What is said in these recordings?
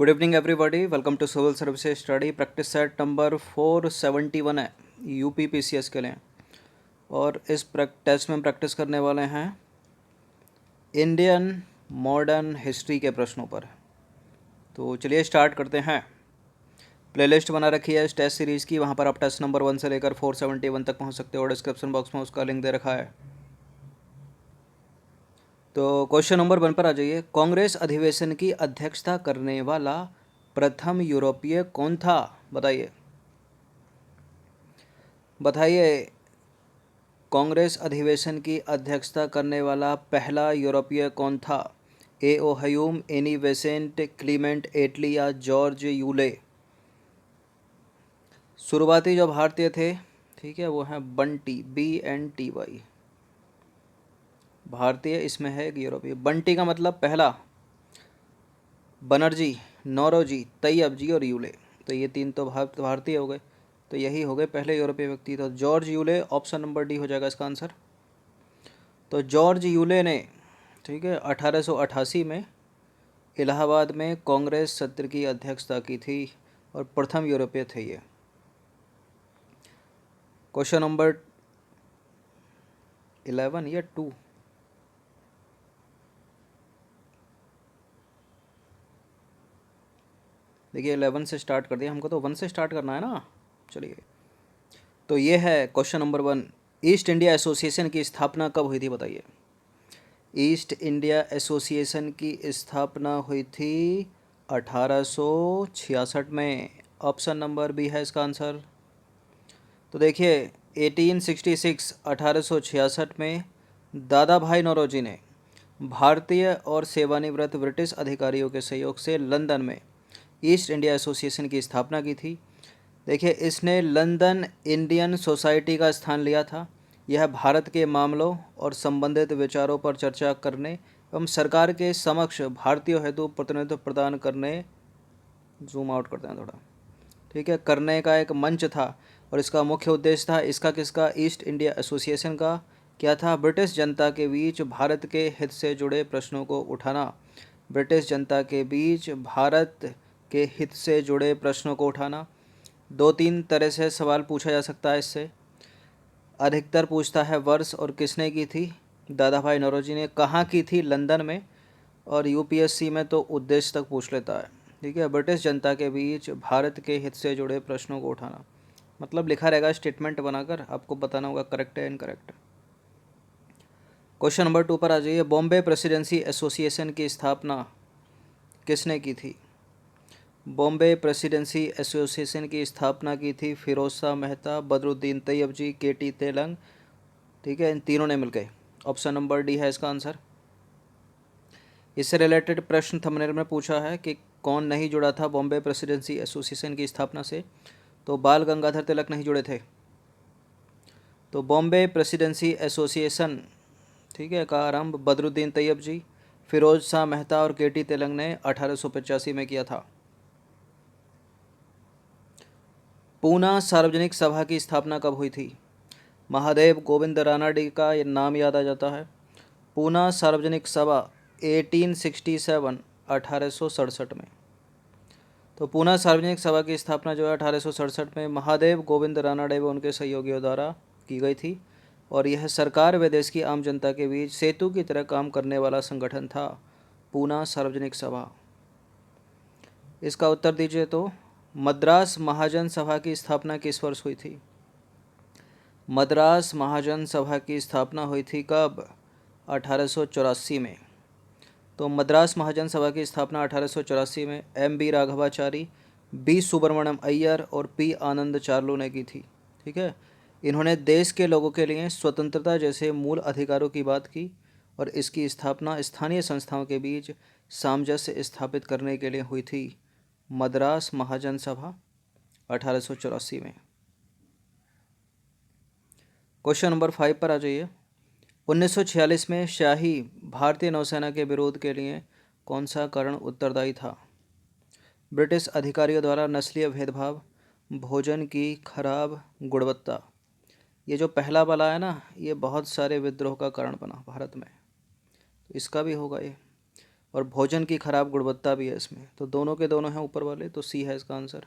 Good evening everybody, welcome to civil services study practice set number 471 है UP PCS के लिए। और इस टेस्ट में प्रैक्टिस करने वाले हैं इंडियन मॉडर्न हिस्ट्री के प्रश्नों पर। तो चलिए स्टार्ट करते हैं। प्लेलिस्ट बना रखी है इस टेस्ट सीरीज़ की, वहाँ पर आप टेस्ट नंबर 1 से लेकर 471 तक पहुँच सकते हो और डिस्क्रिप्शन बॉक्स में उसका लिंक दे रखा है। तो क्वेश्चन नंबर 1 पर आ जाइए। कांग्रेस अधिवेशन की अध्यक्षता करने वाला प्रथम यूरोपीय कौन था? बताइए बताइए कांग्रेस अधिवेशन की अध्यक्षता करने वाला पहला यूरोपीय कौन था? ए ओ हयूम, एनी बेसेंट, क्लीमेंट एटली या जॉर्ज यूले? शुरुआती जो भारतीय थे, ठीक है, वो हैं बंटी, BNTY। भारतीय इसमें है एक यूरोपीय। बंटी का मतलब पहला, बनर्जी, नौरोजी, तैयब जी और यूले। तो ये तीन तो भारतीय हो गए, तो यही हो गए पहले यूरोपीय व्यक्ति। तो George Yule, option number D हो जाएगा इसका आंसर। तो जॉर्ज यूले ने, ठीक है, 1888 में इलाहाबाद में कांग्रेस सत्र की अध्यक्षता की थी और प्रथम यूरोपीय थे ये। क्वेश्चन नंबर 11 या 2? देखिए 11 से स्टार्ट कर दिया, हमको तो 1 से स्टार्ट करना है ना। चलिए, तो ये है question number 1। East India association की स्थापना कब हुई थी? बताइए। ईस्ट इंडिया एसोसिएशन की स्थापना हुई थी 1866 में। ऑप्शन नंबर बी है इसका आंसर। तो देखिए 1866 में दादा भाई नौरोजी ने भारतीय और सेवानिवृत्त ब्रिटिश अधिकारियों के सहयोग से लंदन में ईस्ट इंडिया एसोसिएशन की स्थापना की थी। देखिए इसने लंदन इंडियन सोसाइटी का स्थान लिया था। यह भारत के मामलों और संबंधित विचारों पर चर्चा करने एवं सरकार के समक्ष भारतीयों हेतु प्रतिनिधित्व प्रदान करने, जूम आउट करते हैं थोड़ा, ठीक है, करने का एक मंच था। और इसका मुख्य उद्देश्य था इसका किसका? ईस्ट इंडिया एसोसिएशन का क्या था? ब्रिटिश जनता के बीच भारत के हित से जुड़े प्रश्नों को उठाना। ब्रिटिश जनता के बीच भारत के हित से जुड़े प्रश्नों को उठाना। 2-3 तरह से सवाल पूछा जा सकता है इससे। अधिकतर पूछता है वर्ष और किसने की थी। दादा भाई नौरोजी ने। कहाँ की थी? लंदन में। और यूपीएससी में तो उद्देश्य तक पूछ लेता है, ठीक है। ब्रिटिश जनता के बीच भारत के हित से जुड़े प्रश्नों को उठाना, मतलब लिखा रहेगा स्टेटमेंट बनाकर, आपको बताना होगा करेक्ट है इनकरेक्ट। क्वेश्चन नंबर 2 पर आ जाइए। बॉम्बे प्रेसिडेंसी एसोसिएशन की स्थापना किसने की थी? बॉम्बे प्रेसिडेंसी एसोसिएशन की स्थापना की थी फिरोज शाह मेहता, बदरुद्दीन तैयब जी, KT तेलंग, ठीक है, इन तीनों ने मिलकर। ऑप्शन नंबर डी है इसका आंसर। इससे रिलेटेड प्रश्न थंबनेल में पूछा है कि कौन नहीं जुड़ा था बॉम्बे प्रेसिडेंसी एसोसिएशन की स्थापना से? तो बाल गंगाधर तिलक नहीं जुड़े थे। तो बॉम्बे प्रेसिडेंसी एसोसिएशन, ठीक है, का आरंभ बदरुद्दीन तैयब जी, फिरोज शाह मेहता और KT तेलंग ने 1885 में किया था। पूना सार्वजनिक सभा की स्थापना कब हुई थी? महादेव गोविंद रानाडे का ये नाम याद आ जाता है। पूना सार्वजनिक सभा 1867, 1867 में। तो पूना सार्वजनिक सभा की स्थापना जो है 1867 में महादेव गोविंद रानाडे व उनके सहयोगियों द्वारा की गई थी। और यह सरकार व देश की आम जनता के बीच सेतु की तरह काम करने वाला संगठन था, पूना सार्वजनिक सभा। इसका उत्तर दीजिए। तो मद्रास महाजन सभा की स्थापना किस वर्ष हुई थी? मद्रास महाजन सभा की स्थापना हुई थी कब? 1884 में। तो मद्रास महाजन सभा की स्थापना 1884 में MB राघवाचारी, B सुब्रमण्यम अय्यर और P आनंद चार्लू ने की थी, ठीक है। इन्होंने देश के लोगों के लिए स्वतंत्रता जैसे मूल अधिकारों की बात की और इसकी स्थापना स्थानीय संस्थाओं के बीच सामंजस्य स्थापित करने के लिए हुई थी। मद्रास महाजन सभा 1884 में। क्वेश्चन नंबर 5 पर आ जाइए। 1946 में शाही भारतीय नौसेना के विरोध के लिए कौन सा कारण उत्तरदायी था? ब्रिटिश अधिकारियों द्वारा नस्लीय भेदभाव, भोजन की खराब गुणवत्ता। ये जो पहला वाला है ना, ये बहुत सारे विद्रोह का कारण बना भारत में, तो इसका भी होगा ये। और भोजन की खराब गुणवत्ता भी है इसमें, तो दोनों के दोनों हैं ऊपर वाले, तो सी है इसका आंसर।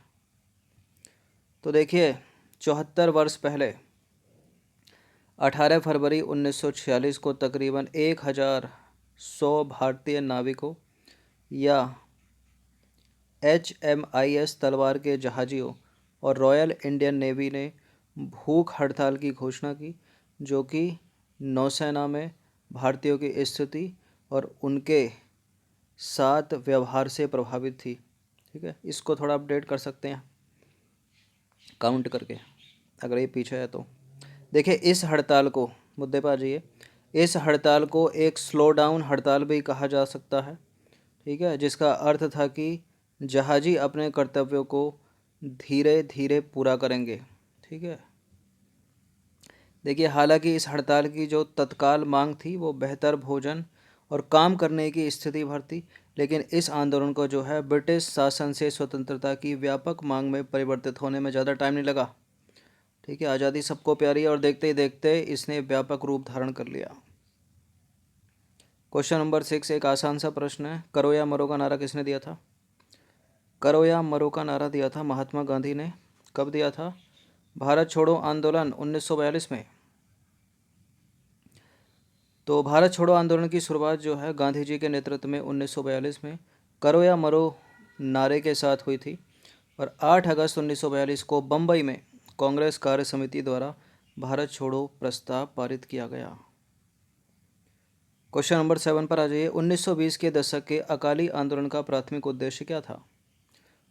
तो देखिए 74 वर्ष पहले 18 फरवरी 1946 को तकरीबन 1100 भारतीय नाविकों या HMIS तलवार के जहाजियों और रॉयल इंडियन नेवी ने भूख हड़ताल की घोषणा की, जो कि नौसेना में भारतीयों की स्थिति और उनके साथ व्यवहार से प्रभावित थी। ठीक है, इसको थोड़ा अपडेट कर सकते हैं काउंट करके, अगर ये पीछे है तो। देखिए इस हड़ताल को, मुद्दे पर आ जाइए, इस हड़ताल को एक स्लो डाउन हड़ताल भी कहा जा सकता है। ठीक है, जिसका अर्थ था कि जहाजी अपने कर्तव्यों को धीरे धीरे पूरा करेंगे। ठीक है, देखिए हालांकि इस हड़ताल की जो तत्काल मांग थी वो बेहतर भोजन और काम करने की स्थिति भर थी, लेकिन इस आंदोलन को जो है ब्रिटिश शासन से स्वतंत्रता की व्यापक मांग में परिवर्तित होने में ज़्यादा टाइम नहीं लगा। ठीक है, आज़ादी सबको प्यारी है और देखते ही देखते इसने व्यापक रूप धारण कर लिया। क्वेश्चन नंबर 6 एक आसान सा प्रश्न है, करो या मरो का नारा किसने दिया था? करो या मरो का नारा दिया था महात्मा गांधी ने। कब दिया था? भारत छोड़ो आंदोलन 1942 में। तो भारत छोड़ो आंदोलन की शुरुआत जो है गांधी जी के नेतृत्व में 1942 में करो या मरो नारे के साथ हुई थी, और 8 अगस्त 1942 को बम्बई में कांग्रेस कार्य समिति द्वारा भारत छोड़ो प्रस्ताव पारित किया गया। क्वेश्चन नंबर 7 पर आ जाइए, 1920 के दशक के अकाली आंदोलन का प्राथमिक उद्देश्य क्या था?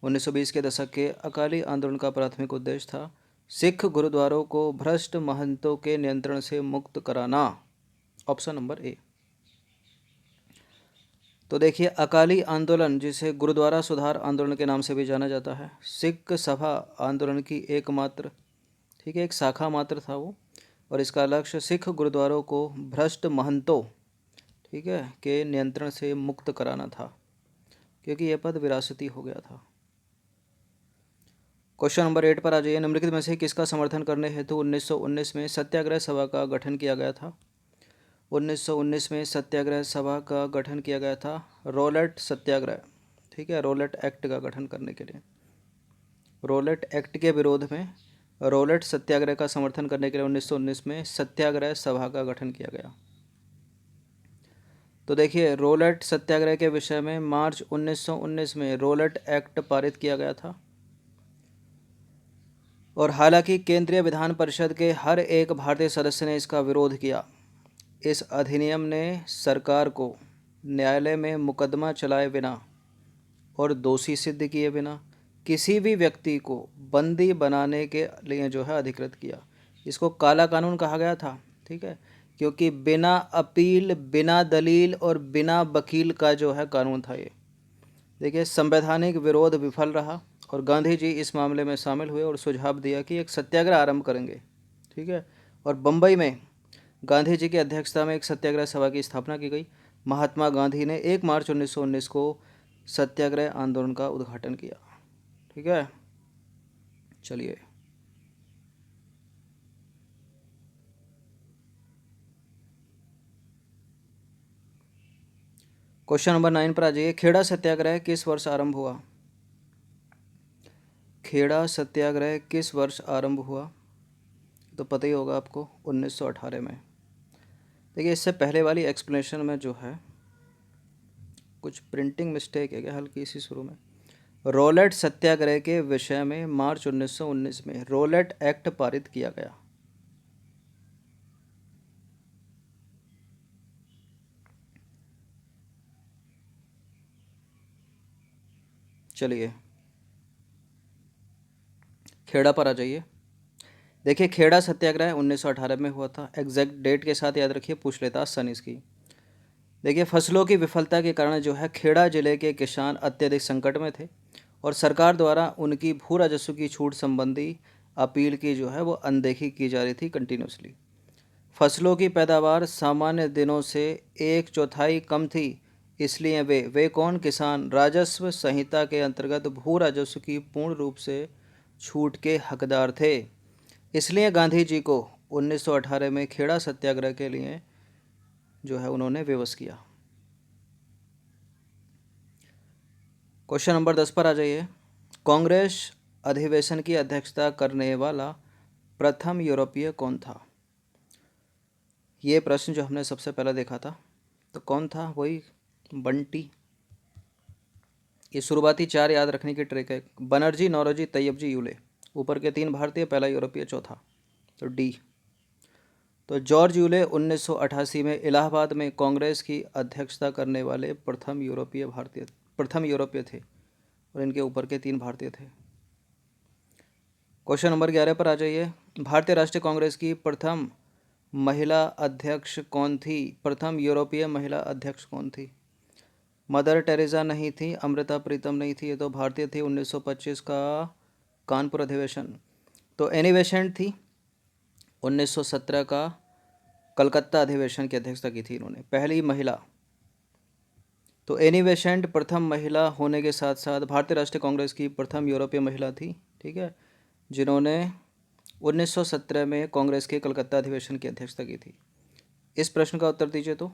1920 के दशक के अकाली आंदोलन का प्राथमिक उद्देश्य था सिख गुरुद्वारों को भ्रष्ट महंतों के नियंत्रण से मुक्त कराना। Option number A. तो देखिए अकाली आंदोलन, जिसे गुरुद्वारा सुधार आंदोलन के नाम से भी जाना जाता है, सिख सभा आंदोलन की एकमात्र, ठीक है, एक शाखा मात्र था वो, और इसका लक्ष्य सिख गुरुद्वारों को भ्रष्ट महंतों, ठीक है, के नियंत्रण से मुक्त कराना था, क्योंकि यह पद विरासती हो गया था। क्वेश्चन नंबर 8 पर आ जाइए, निम्नलिखित में से किसका समर्थन करने हेतु 1919 में सत्याग्रह सभा का गठन किया गया था? 1919 में सत्याग्रह सभा का गठन किया गया था रोलेट सत्याग्रह, ठीक है, रोलेट एक्ट का गठन करने के लिए। रोलेट एक्ट के विरोध में रोलेट सत्याग्रह का समर्थन करने के लिए 1919 में सत्याग्रह सभा का गठन किया गया। तो देखिए रोलेट सत्याग्रह के विषय में मार्च 1919 में रोलेट एक्ट पारित किया गया था, और हालांकि केंद्रीय विधान परिषद के हर एक भारतीय सदस्य ने इसका विरोध किया। इस अधिनियम ने सरकार को न्यायालय में मुकदमा चलाए बिना और दोषी सिद्ध किए बिना किसी भी व्यक्ति को बंदी बनाने के लिए जो है अधिकृत किया। इसको काला कानून कहा गया था। ठीक है, क्योंकि बिना अपील, बिना दलील और बिना वकील का जो है कानून था ये। देखिए संवैधानिक विरोध विफल रहा और गांधी जी इस मामले में शामिल हुए और सुझाव दिया कि एक सत्याग्रह आरंभ करेंगे। ठीक है, और बम्बई में गांधी जी की अध्यक्षता में एक सत्याग्रह सभा की स्थापना की गई। महात्मा गांधी ने 1 मार्च 1919 को सत्याग्रह आंदोलन का उद्घाटन किया। ठीक है, चलिए क्वेश्चन नंबर 9 पर आ जाइए, खेड़ा सत्याग्रह किस वर्ष आरंभ हुआ? खेड़ा सत्याग्रह किस वर्ष आरंभ हुआ? तो पता ही होगा आपको, 1918 में। देखिए इससे पहले वाली एक्सप्लेनेशन में जो है कुछ प्रिंटिंग मिस्टेक है क्या हल्की सी शुरू में। रोलेट सत्याग्रह के विषय में मार्च 1919 में रोलेट एक्ट पारित किया गया। चलिए खेड़ा पर आ जाइए। देखिए खेड़ा सत्याग्रह 1918 में हुआ था। एग्जैक्ट डेट के साथ याद रखिए, पूछ लेता आसानी इसकी। देखिए फसलों की विफलता के कारण जो है खेड़ा जिले के किसान अत्यधिक संकट में थे और सरकार द्वारा उनकी भू राजस्व की छूट संबंधी अपील की जो है वो अनदेखी की जा रही थी कंटिन्यूसली। फसलों की पैदावार सामान्य दिनों से 1/4 कम थी, इसलिए वे कौन किसान राजस्व संहिता के अंतर्गत भू राजस्व की पूर्ण रूप से छूट के हकदार थे। इसलिए गांधी जी को 1918 में खेड़ा सत्याग्रह के लिए जो है उन्होंने विवश किया। क्वेश्चन नंबर 10 पर आ जाइए। कांग्रेस अधिवेशन की अध्यक्षता करने वाला प्रथम यूरोपीय कौन था? ये प्रश्न जो हमने सबसे पहले देखा था, तो कौन था? वही बंटी। ये शुरुआती 4 याद रखने की ट्रिक है। बनर्जी, नौरोजी, तैयब जी, यूले। ऊपर के 3 भारतीय, पहला यूरोपीय, चौथा तो डी। तो जॉर्ज यूले 1988 में इलाहाबाद में कांग्रेस की अध्यक्षता करने वाले प्रथम यूरोपीय थे, और इनके ऊपर के 3 भारतीय थे। क्वेश्चन नंबर 11 पर आ जाइए। भारतीय राष्ट्रीय कांग्रेस की प्रथम महिला अध्यक्ष कौन थी? प्रथम यूरोपीय महिला अध्यक्ष कौन थी? मदर टेरेसा नहीं थी, अमृता प्रीतम नहीं थी, ये तो भारतीय थी। 1925 का कानपुर अधिवेशन। तो एनी बेसेंट थी। 1917 का कलकत्ता अधिवेशन की अध्यक्षता की थी इन्होंने, पहली महिला। तो एनी बेसेंट प्रथम महिला होने के साथ साथ भारतीय राष्ट्रीय कांग्रेस की प्रथम यूरोपीय महिला थी, ठीक है, जिन्होंने 1917 में कांग्रेस के कलकत्ता अधिवेशन की अध्यक्षता की थी। इस प्रश्न का उत्तर दीजिए। तो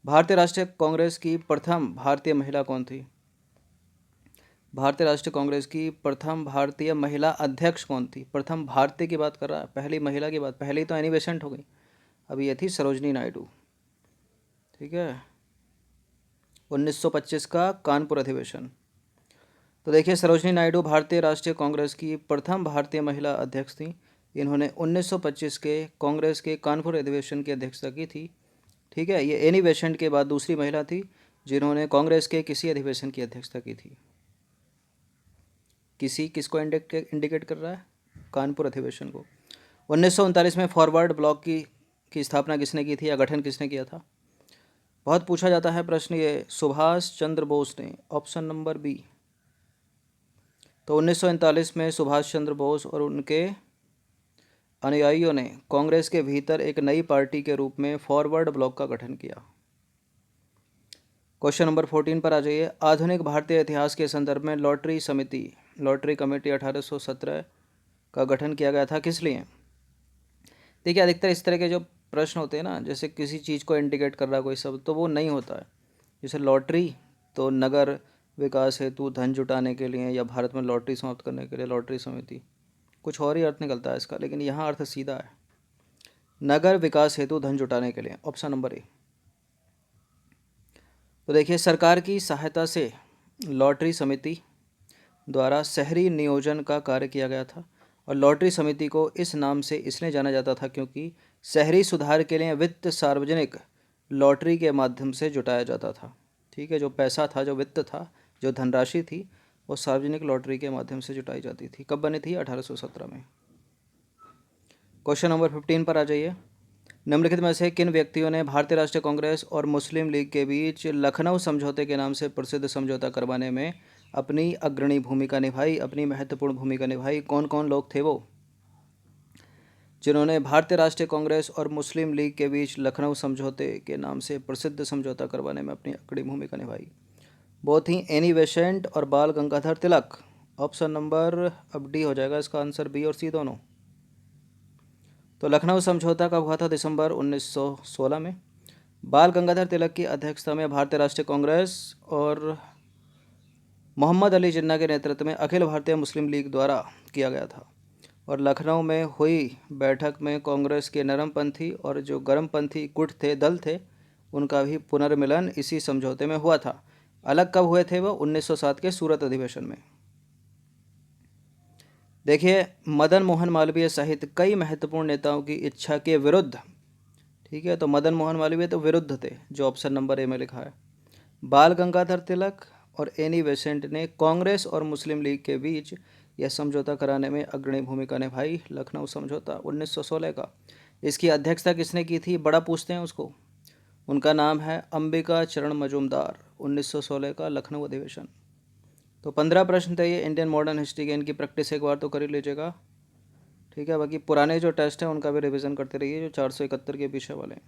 भारतीय राष्ट्रीय कांग्रेस की प्रथम भारतीय महिला कौन थी? भारतीय राष्ट्रीय कांग्रेस की प्रथम भारतीय महिला अध्यक्ष कौन थी? प्रथम भारतीय की बात कर रहा है, पहली महिला की बात। पहली तो एनी बेसेंट हो गई, अभी ये थी सरोजनी नायडू, ठीक है। 1925 का कानपुर अधिवेशन। तो देखिए, सरोजनी नायडू भारतीय राष्ट्रीय कांग्रेस की प्रथम भारतीय महिला अध्यक्ष थी। इन्होंने 1925 के कांग्रेस के कानपुर अधिवेशन की अध्यक्षता की थी, ठीक है। ये एनी बेसेंट के बाद दूसरी महिला थी जिन्होंने कांग्रेस के किसी अधिवेशन की अध्यक्षता की थी। किसको इंडिकेट कर रहा है? कानपुर अधिवेशन को। 1939 में फॉरवर्ड ब्लॉक की स्थापना किसने की थी, या गठन किसने किया था? बहुत पूछा जाता है प्रश्न ये। सुभाष चंद्र बोस ने, ऑप्शन नंबर बी। तो 1939 में सुभाष चंद्र बोस और उनके अनुयायियों ने कांग्रेस के भीतर एक नई पार्टी के रूप में फॉरवर्ड ब्लॉक का गठन किया। क्वेश्चन नंबर 14 पर आ जाइए। आधुनिक भारतीय इतिहास के संदर्भ में लॉटरी कमेटी 1817 का गठन किया गया था, किस लिए? देखिए, अधिकतर इस तरह के जो प्रश्न होते हैं ना, जैसे किसी चीज़ को इंडिकेट कर रहा है कोई शब्द, तो वो नहीं होता है। जैसे लॉटरी, तो नगर विकास हेतु धन जुटाने के लिए, या भारत में लॉटरी समाप्त करने के लिए लॉटरी समिति, कुछ और ही अर्थ निकलता है इसका, लेकिन यहाँ अर्थ सीधा है, नगर विकास हेतु धन जुटाने के लिए, ऑप्शन नंबर ए। तो देखिए, सरकार की सहायता से लॉटरी समिति द्वारा शहरी नियोजन का कार्य किया गया था, और लॉटरी समिति को इस नाम से इसलिए जाना जाता था क्योंकि शहरी सुधार के लिए वित्त सार्वजनिक लॉटरी के माध्यम से जुटाया जाता था, ठीक है। जो पैसा था, जो वित्त था, जो धनराशि थी, वो सार्वजनिक लॉटरी के माध्यम से जुटाई जाती थी। कब बनी थी? 1817 में। क्वेश्चन नंबर 15 पर आ जाइए। निम्नलिखित में से किन व्यक्तियों ने भारतीय राष्ट्रीय कांग्रेस और मुस्लिम लीग के बीच लखनऊ समझौते के नाम से प्रसिद्ध समझौता करवाने में अपनी अग्रणी भूमिका निभाई, अपनी महत्वपूर्ण भूमिका निभाई? कौन कौन लोग थे वो जिन्होंने भारतीय राष्ट्रीय कांग्रेस और मुस्लिम लीग के बीच लखनऊ समझौते के नाम से प्रसिद्ध समझौता करवाने में अपनी अग्रणी भूमिका निभाई? वो थी एनी बेसेंट और बाल गंगाधर तिलक। ऑप्शन नंबर अब डी हो जाएगा इसका आंसर, बी और सी दोनों। तो लखनऊ समझौता कब हुआ था? दिसंबर 1916 में। बाल गंगाधर तिलक की अध्यक्षता में भारतीय राष्ट्रीय कांग्रेस और मोहम्मद अली जिन्ना के नेतृत्व में अखिल भारतीय मुस्लिम लीग द्वारा किया गया था, और लखनऊ में हुई बैठक में कांग्रेस के नरमपंथी और जो गर्मपंथी गुट थे, दल थे, उनका भी पुनर्मिलन इसी समझौते में हुआ था। अलग कब हुए थे वो? 1907 के सूरत अधिवेशन में। देखिए, मदन मोहन मालवीय सहित कई महत्वपूर्ण नेताओं की इच्छा के विरुद्ध, ठीक है, तो मदन मोहन मालवीय तो विरुद्ध थे, जो ऑप्शन नंबर ए में लिखा है। बाल गंगाधर तिलक और एनी बेसेंट ने कांग्रेस और मुस्लिम लीग के बीच यह समझौता कराने में अग्रणी भूमिका निभाई। लखनऊ समझौता 1916 का। इसकी अध्यक्षता किसने की थी? बड़ा पूछते हैं उसको। उनका नाम है अंबिका चरण मजूमदार। 1916 का लखनऊ अधिवेशन। तो 15 प्रश्न थे ये इंडियन मॉडर्न हिस्ट्री के। इनकी प्रैक्टिस एक बार तो कर ही लीजिएगा, ठीक है। बाकी पुराने जो टेस्ट हैं उनका भी रिवीजन करते रहिए, जो 471 के पीछे वाले हैं।